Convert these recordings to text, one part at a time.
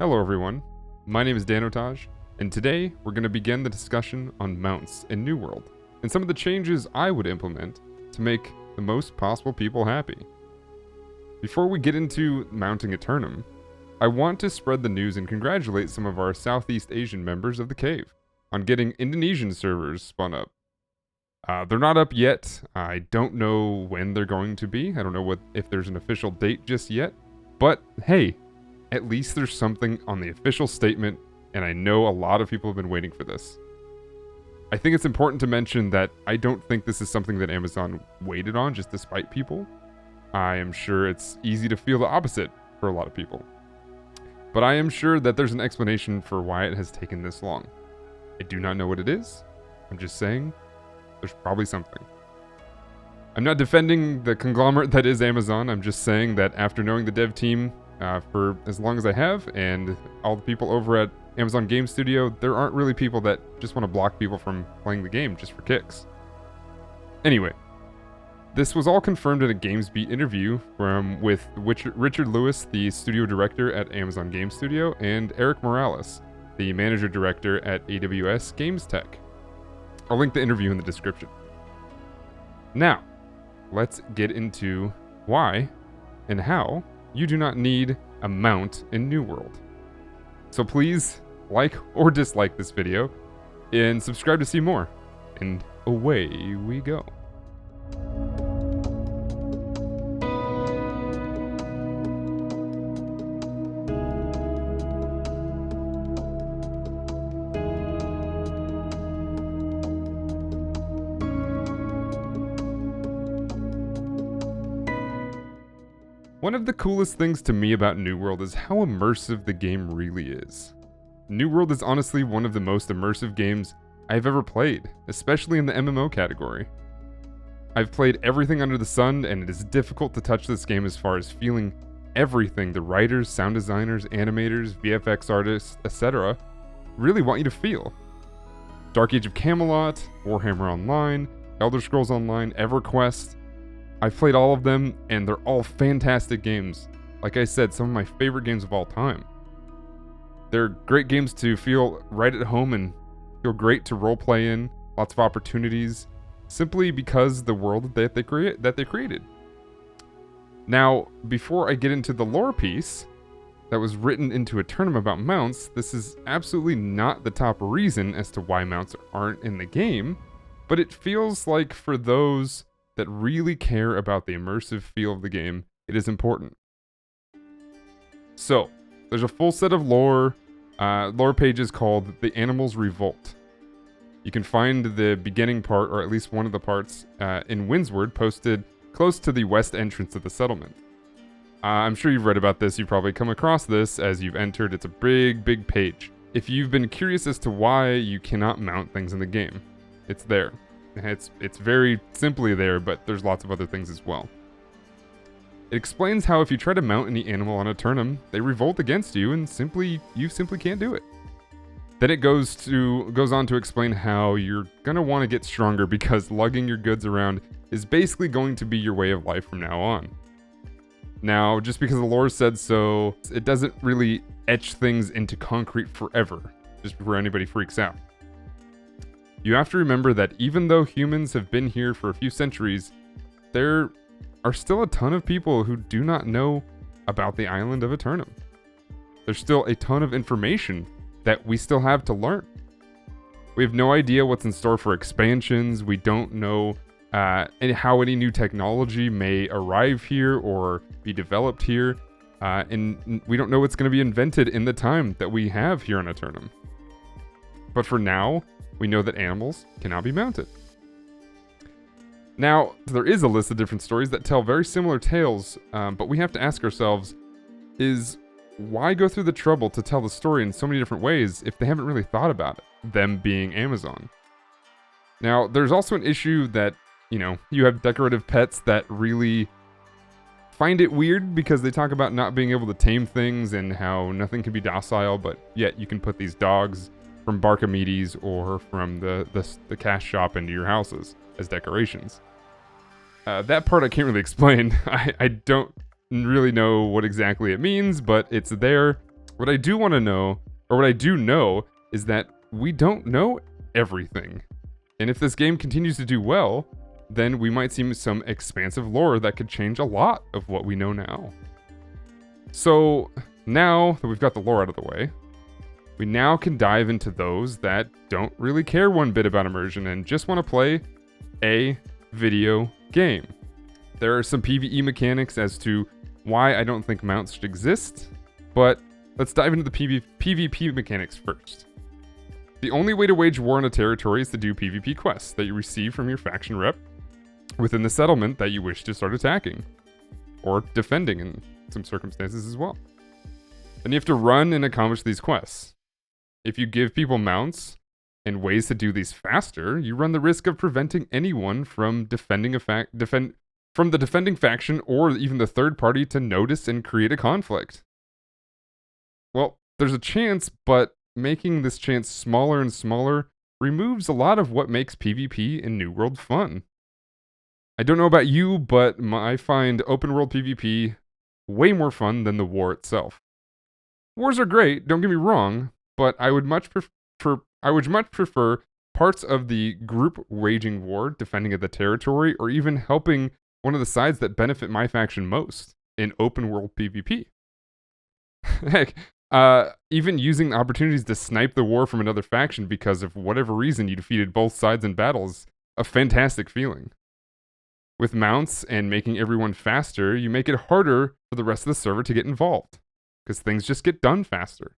Hello everyone, my name is Danotage, and today we're going to begin the discussion on mounts in New World, and some of the changes I would implement to make the most possible people happy. Before we get into mounting Aeternum, I want to spread the news and congratulate some of our Southeast Asian members of the cave on getting Indonesian servers spun up. They're not up yet. I don't know when they're going to be. I don't know if there's an official date just yet, but hey, at least there's something on the official statement, and I know a lot of people have been waiting for this. I think it's important to mention that I don't think this is something that Amazon waited on just to spite people. I am sure it's easy to feel the opposite for a lot of people. But I am sure that there's an explanation for why it has taken this long. I do not know what it is. I'm just saying there's probably something. I'm not defending the conglomerate that is Amazon. I'm just saying that after knowing the dev team for as long as I have, and all the people over at Amazon Game Studio, there aren't really people that just want to block people from playing the game just for kicks. Anyway, this was all confirmed in a GamesBeat interview with Richard Lewis, the studio director at Amazon Game Studio, and Eric Morales, the manager director at AWS Games Tech. I'll link the interview in the description. Now, let's get into why and how you do not need a mount in New World. So please like or dislike this video and subscribe to see more. And away we go. One of the coolest things to me about New World is how immersive the game really is. New World is honestly one of the most immersive games I've ever played, especially in the MMO category. I've played everything under the sun, and it is difficult to touch this game as far as feeling everything the writers, sound designers, animators, VFX artists, etc. really want you to feel. Dark Age of Camelot, Warhammer Online, Elder Scrolls Online, EverQuest. I've played all of them, and they're all fantastic games. Like I said, some of my favorite games of all time. They're great games to feel right at home and feel great to roleplay in, lots of opportunities, simply because the world that they created. Now, before I get into the lore piece that was written into Aeternum about mounts, this is absolutely not the top reason as to why mounts aren't in the game, but it feels like for those that really care about the immersive feel of the game, it is important. So, there's a full set of lore pages called The Animals Revolt. You can find the beginning part, or at least one of the parts, in Windsward, posted close to the west entrance of the settlement. I'm sure you've read about this, you've probably come across this as you've entered. It's a big page. If you've been curious as to why you cannot mount things in the game, it's there. It's very simply there, but there's lots of other things as well. It explains how if you try to mount any animal on Aeternum, they revolt against you and you simply can't do it. Then it goes on to explain how you're gonna want to get stronger because lugging your goods around is basically going to be your way of life from now on. Now, just because the lore said so, it doesn't really etch things into concrete forever, just before anybody freaks out. You have to remember that even though humans have been here for a few centuries, there are still a ton of people who do not know about the island of Aeternum. There's still a ton of information that we still have to learn. We have no idea what's in store for expansions. We don't know how any new technology may arrive here or be developed here. And we don't know what's going to be invented in the time that we have here on Aeternum. But for now, we know that animals cannot be mounted. Now, there is a list of different stories that tell very similar tales, but we have to ask ourselves, why go through the trouble to tell the story in so many different ways if they haven't really thought about it, them being Amazon? Now, there's also an issue that, you have decorative pets that really find it weird because they talk about not being able to tame things and how nothing can be docile, but yet you can put these dogs from Barkamedes or from the cash shop into your houses as decorations. That part I can't really explain. I don't really know what exactly it means, but it's there. What I do want to know, or what I do know, is that we don't know everything. And if this game continues to do well, then we might see some expansive lore that could change a lot of what we know now. So now that we've got the lore out of the way, we now can dive into those that don't really care one bit about immersion and just want to play a video game. There are some PVE mechanics as to why I don't think mounts should exist, but let's dive into the PvP mechanics first. The only way to wage war on a territory is to do PvP quests that you receive from your faction rep within the settlement that you wish to start attacking, or defending in some circumstances as well. And you have to run and accomplish these quests. If you give people mounts and ways to do these faster, you run the risk of preventing anyone from defending from the defending faction or even the third party to notice and create a conflict. Well, there's a chance, but making this chance smaller and smaller removes a lot of what makes PvP in New World fun. I don't know about you, but I find open world PvP way more fun than the war itself. Wars are great, don't get me wrong, but I would much prefer parts of the group waging war, defending the territory, or even helping one of the sides that benefit my faction most in open world PvP. Heck, even using the opportunities to snipe the war from another faction because of whatever reason you defeated both sides in battle is a fantastic feeling. With mounts and making everyone faster, you make it harder for the rest of the server to get involved, because things just get done faster.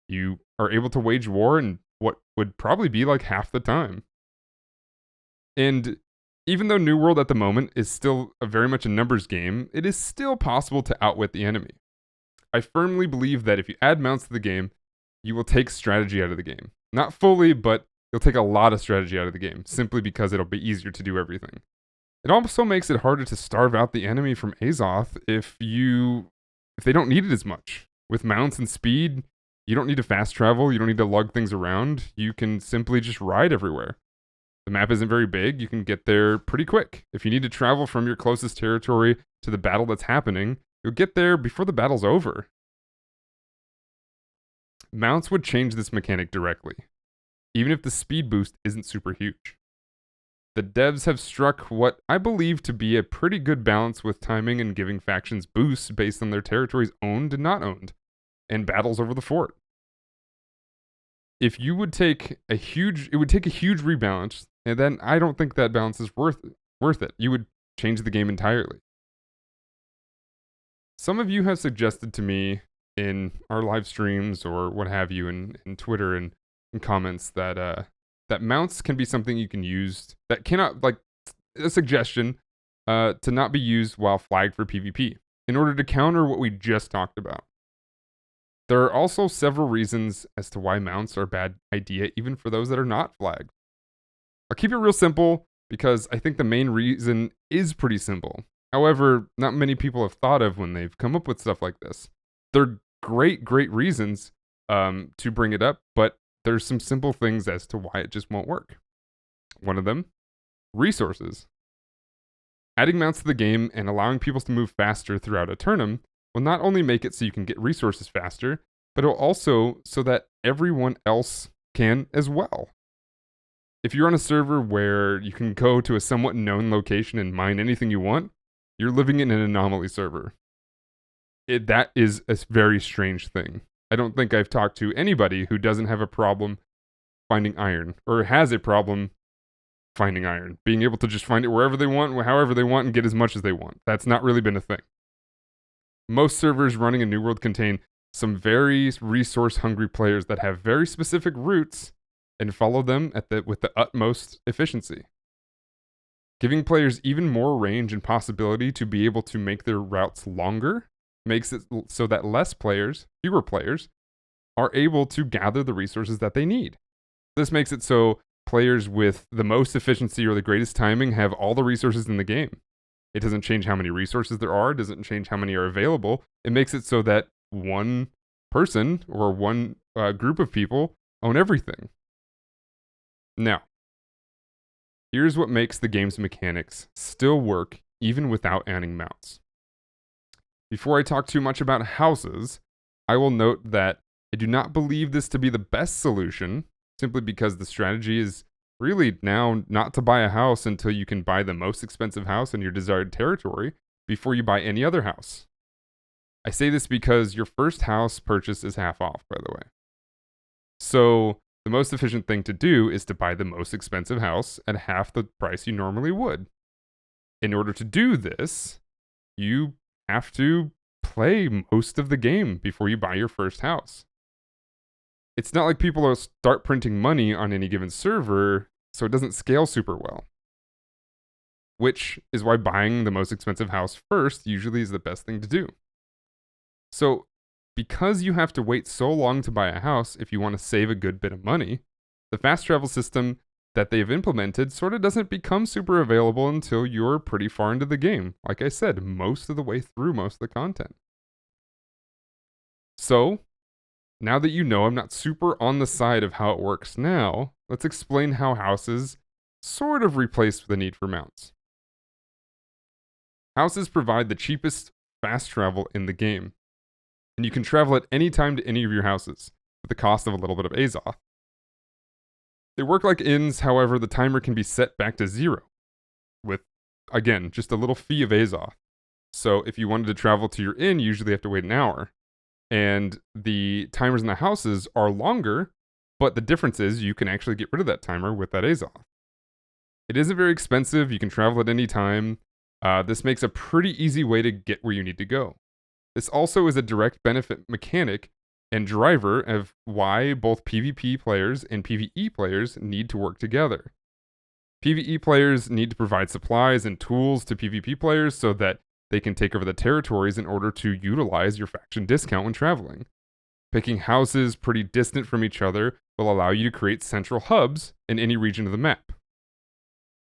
You are able to wage war in what would probably be like half the time. And even though New World at the moment is still very much a numbers game, it is still possible to outwit the enemy. I firmly believe that if you add mounts to the game, you will take strategy out of the game. Not fully, but you'll take a lot of strategy out of the game, simply because it'll be easier to do everything. It also makes it harder to starve out the enemy from Azoth if they don't need it as much. With mounts and speed, you don't need to fast travel, you don't need to lug things around, you can simply just ride everywhere. The map isn't very big, you can get there pretty quick. If you need to travel from your closest territory to the battle that's happening, you'll get there before the battle's over. Mounts would change this mechanic directly, even if the speed boost isn't super huge. The devs have struck what I believe to be a pretty good balance with timing and giving factions boosts based on their territories owned and not owned, and battles over the fort. It would take a huge rebalance, and then I don't think that balance is worth it. You would change the game entirely. Some of you have suggested to me in our live streams or what have you in Twitter and in comments that that mounts can be something you can use that cannot, like a suggestion, to not be used while flagged for PvP in order to counter what we just talked about. There are also several reasons as to why mounts are a bad idea, even for those that are not flagged. I'll keep it real simple because I think the main reason is pretty simple. However, not many people have thought of when they've come up with stuff like this. They're great reasons to bring it up, but there's some simple things as to why it just won't work. One of them, resources. Adding mounts to the game and allowing people to move faster throughout Aeternum will not only make it so you can get resources faster, but it'll also so that everyone else can as well. If you're on a server where you can go to a somewhat known location and mine anything you want, you're living in an anomaly server. That is a very strange thing. I don't think I've talked to anybody who doesn't have a problem finding iron, or has a problem finding iron. Being able to just find it wherever they want, however they want, and get as much as they want. That's not really been a thing. Most servers running in New World contain some very resource-hungry players that have very specific routes and follow them with the utmost efficiency. Giving players even more range and possibility to be able to make their routes longer makes it so that fewer players, are able to gather the resources that they need. This makes it so players with the most efficiency or the greatest timing have all the resources in the game. It doesn't change how many resources there are, it doesn't change how many are available. It makes it so that one person or one group of people own everything. Now, here's what makes the game's mechanics still work even without adding mounts. Before I talk too much about houses, I will note that I do not believe this to be the best solution, simply because the strategy is really now not to buy a house until you can buy the most expensive house in your desired territory before you buy any other house. I say this because your first house purchase is half off, by the way. So the most efficient thing to do is to buy the most expensive house at half the price you normally would. In order to do this, you have to play most of the game before you buy your first house. It's not like people will start printing money on any given server, so it doesn't scale super well. Which is why buying the most expensive house first usually is the best thing to do. So, because you have to wait so long to buy a house if you want to save a good bit of money, the fast travel system that they've implemented sort of doesn't become super available until you're pretty far into the game. Like I said, most of the way through most of the content. So, now that you know I'm not super on the side of how it works now, let's explain how houses sort of replace the need for mounts. Houses provide the cheapest fast travel in the game, and you can travel at any time to any of your houses, at the cost of a little bit of Azoth. They work like inns, however, the timer can be set back to 0, with, again, just a little fee of Azoth. So if you wanted to travel to your inn, you usually have to wait an hour. And the timers in the houses are longer, but the difference is you can actually get rid of that timer with that Azoth. It isn't very expensive, you can travel at any time. This makes a pretty easy way to get where you need to go. This also is a direct benefit mechanic and driver of why both PvP players and PvE players need to work together. PvE players need to provide supplies and tools to PvP players so that they can take over the territories in order to utilize your faction discount when traveling. Picking houses pretty distant from each other will allow you to create central hubs in any region of the map.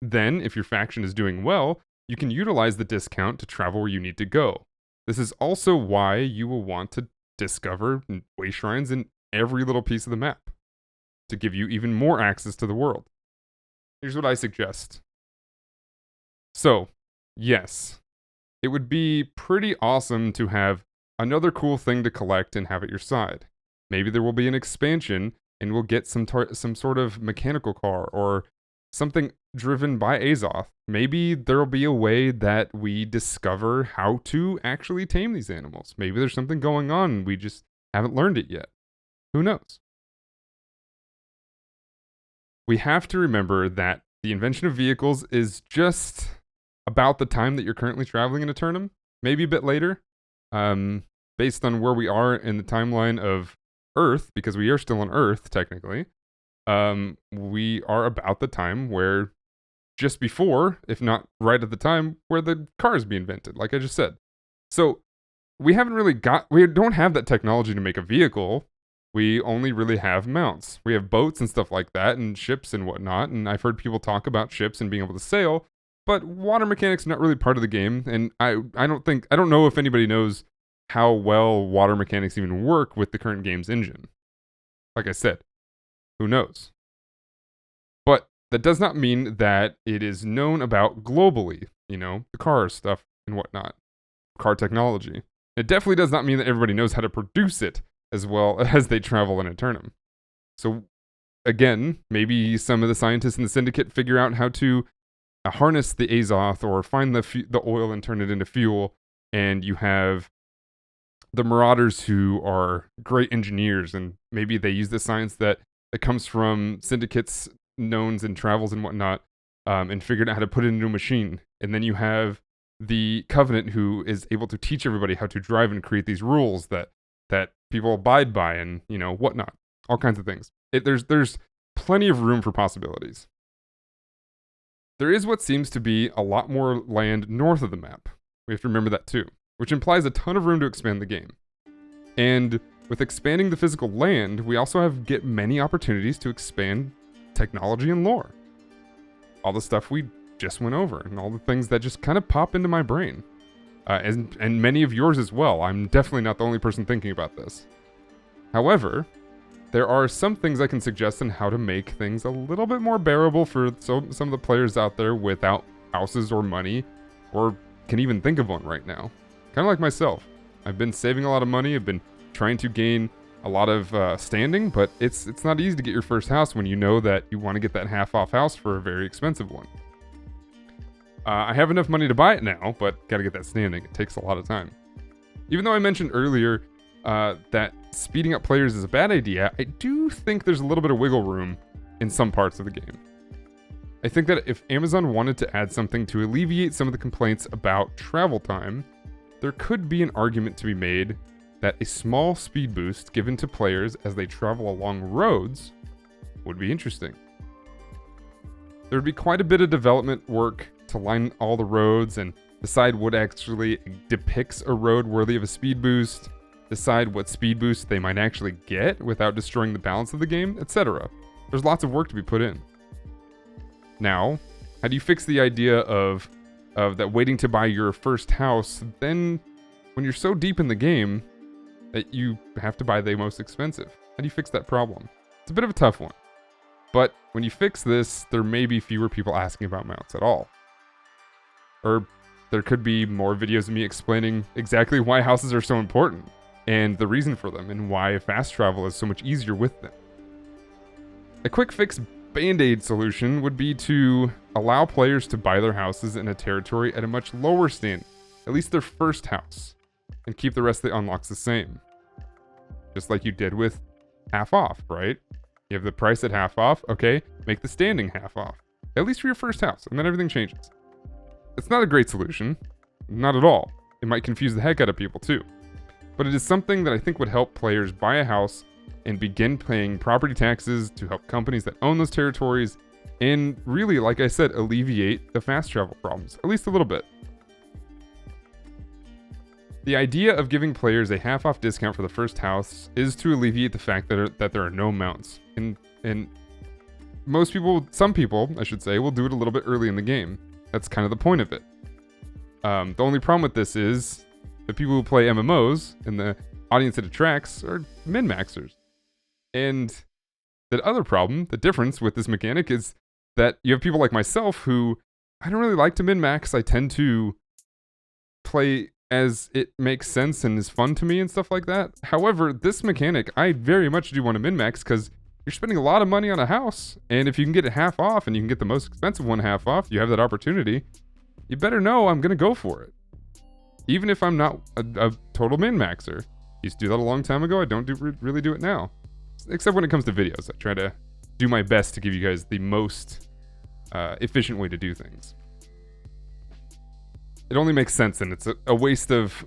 Then, if your faction is doing well, you can utilize the discount to travel where you need to go. This is also why you will want to discover way shrines in every little piece of the map, to give you even more access to the world. Here's what I suggest. So, yes, it would be pretty awesome to have another cool thing to collect and have at your side. Maybe there will be an expansion and we'll get some sort of mechanical car or something driven by Azoth. Maybe there'll be a way that we discover how to actually tame these animals. Maybe there's something going on and we just haven't learned it yet. Who knows? We have to remember that the invention of vehicles is just about the time that you're currently traveling in Aeternum, maybe a bit later, based on where we are in the timeline of Earth, because we are still on Earth, technically. We are about the time where, just before, if not right at the time, where the cars be invented, like I just said. So, we don't have that technology to make a vehicle. We only really have mounts. We have boats and stuff like that, and ships and whatnot, and I've heard people talk about ships and being able to sail, but water mechanics are not really part of the game, and I don't know if anybody knows how well water mechanics even work with the current game's engine. Like I said, who knows? But that does not mean that it is known about globally, the car stuff and whatnot, car technology. It definitely does not mean that everybody knows how to produce it as well as they travel in Aeternum. So, again, maybe some of the scientists in the Syndicate figure out how to harness the Azoth or find the oil and turn it into fuel, and you have the Marauders who are great engineers, and maybe they use the science that comes from Syndicate's knowns and travels and whatnot, and figured out how to put it into a machine. And then you have the Covenant who is able to teach everybody how to drive and create these rules that people abide by and, whatnot. All kinds of things. There's plenty of room for possibilities. There is what seems to be a lot more land north of the map. We have to remember that too, which implies a ton of room to expand the game. And with expanding the physical land, we also get many opportunities to expand technology and lore. All the stuff we just went over, and all the things that just kind of pop into my brain. And many of yours as well. I'm definitely not the only person thinking about this. However, there are some things I can suggest on how to make things a little bit more bearable for some of the players out there without houses or money, or can even think of one right now. Kind of like myself. I've been saving a lot of money, I've been trying to gain a lot of standing, but it's not easy to get your first house when you know that you want to get that half-off house for a very expensive one. I have enough money to buy it now, but gotta get that standing. It takes a lot of time. Even though I mentioned earlier that speeding up players is a bad idea, I do think there's a little bit of wiggle room in some parts of the game. I think that if Amazon wanted to add something to alleviate some of the complaints about travel time, there could be an argument to be made that a small speed boost given to players as they travel along roads would be interesting. There would be quite a bit of development work to line all the roads and decide what actually depicts a road worthy of a speed boost, decide what speed boost they might actually get without destroying the balance of the game, etc. There's lots of work to be put in. Now, how do you fix the idea of that waiting to buy your first house, then when you're so deep in the game that you have to buy the most expensive? How do you fix that problem? It's a bit of a tough one. But when you fix this, there may be fewer people asking about mounts at all. Or there could be more videos of me explaining exactly why houses are so important, and the reason for them, and why fast travel is so much easier with them. A quick fix Band-Aid solution would be to allow players to buy their houses in a territory at a much lower standing, at least their first house, and keep the rest of the unlocks the same. Just like you did with half off, right? You have the price at half off, okay, make the standing half off, at least for your first house, and then everything changes. It's not a great solution, not at all. It might confuse the heck out of people too. But it is something that I think would help players buy a house and begin paying property taxes to help companies that own those territories, and really, like I said, alleviate the fast travel problems, at least a little bit. The idea of giving players a half-off discount for the first house is to alleviate the fact that there are no mounts. And most people, some people, I should say, will do it a little bit early in the game. That's kind of the point of it. The only problem with this is the people who play MMOs and the audience it attracts are min-maxers. And the other problem, the difference with this mechanic is that you have people like myself who, I don't really like to min-max. I tend to play as it makes sense and is fun to me and stuff like that. However, this mechanic, I very much do want to min-max because you're spending a lot of money on a house, and if you can get it half off and you can get the most expensive one half off, you have that opportunity, you better know I'm going to go for it. Even if I'm not a total min-maxer. Used to do that a long time ago, I don't really do it now. Except when it comes to videos, I try to do my best to give you guys the most efficient way to do things. It only makes sense, and it's a waste of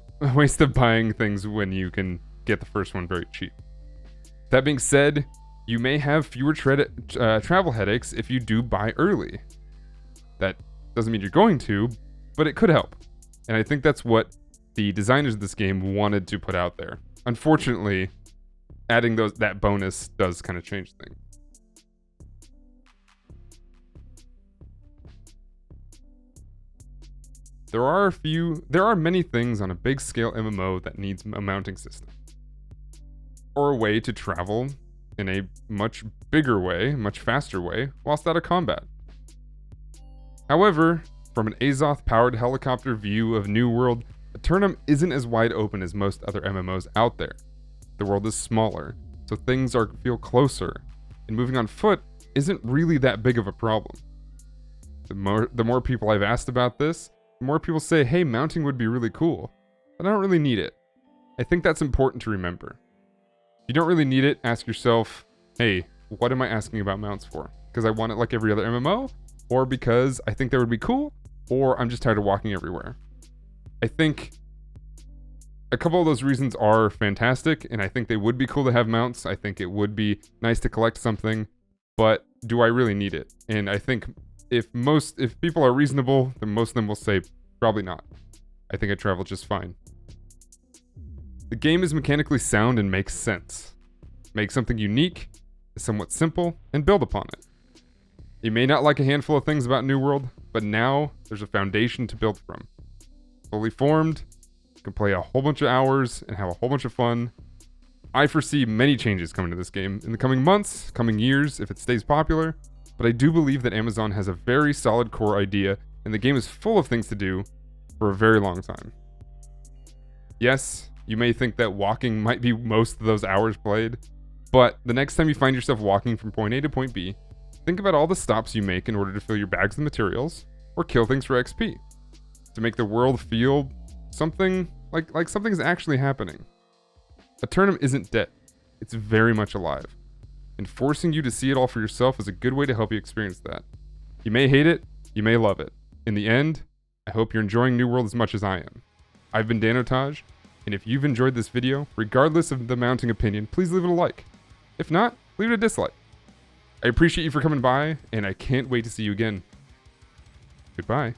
buying things when you can get the first one very cheap. That being said, you may have fewer travel headaches if you do buy early. That doesn't mean you're going to, but it could help. And I think that's what the designers of this game wanted to put out there. Unfortunately, adding that bonus does kind of change things. There are many things on a big scale MMO that needs a mounting system, or a way to travel in a much bigger way, much faster way, whilst out of combat. However, from an Azoth-powered helicopter view of New World, Aeternum isn't as wide open as most other MMOs out there. The world is smaller, so things feel closer, and moving on foot isn't really that big of a problem. The more people I've asked about this, the more people say, hey, mounting would be really cool, but I don't really need it. I think that's important to remember. If you don't really need it, ask yourself, hey, what am I asking about mounts for? Because I want it like every other MMO, or because I think that would be cool, or I'm just tired of walking everywhere. I think a couple of those reasons are fantastic, and I think they would be cool to have mounts. I think it would be nice to collect something, but do I really need it? And I think if people are reasonable, then most of them will say, probably not. I think I travel just fine. The game is mechanically sound and makes sense. Make something unique, is somewhat simple, and build upon it. You may not like a handful of things about New World, but now there's a foundation to build from. Fully formed, you can play a whole bunch of hours and have a whole bunch of fun. I foresee many changes coming to this game in the coming months, coming years, if it stays popular, but I do believe that Amazon has a very solid core idea, and the game is full of things to do for a very long time. Yes, You may think that walking might be most of those hours played, but the next time you find yourself walking from point A to point B, think about all the stops you make in order to fill your bags with materials or kill things for XP, to make the world feel something like something's actually happening. Aeternum isn't dead. It's very much alive. And forcing you to see it all for yourself is a good way to help you experience that. You may hate it, you may love it. In the end, I hope you're enjoying New World as much as I am. I've been Danotage, and if you've enjoyed this video, regardless of the mounting opinion, please leave it a like. If not, leave it a dislike. I appreciate you for coming by, and I can't wait to see you again. Goodbye.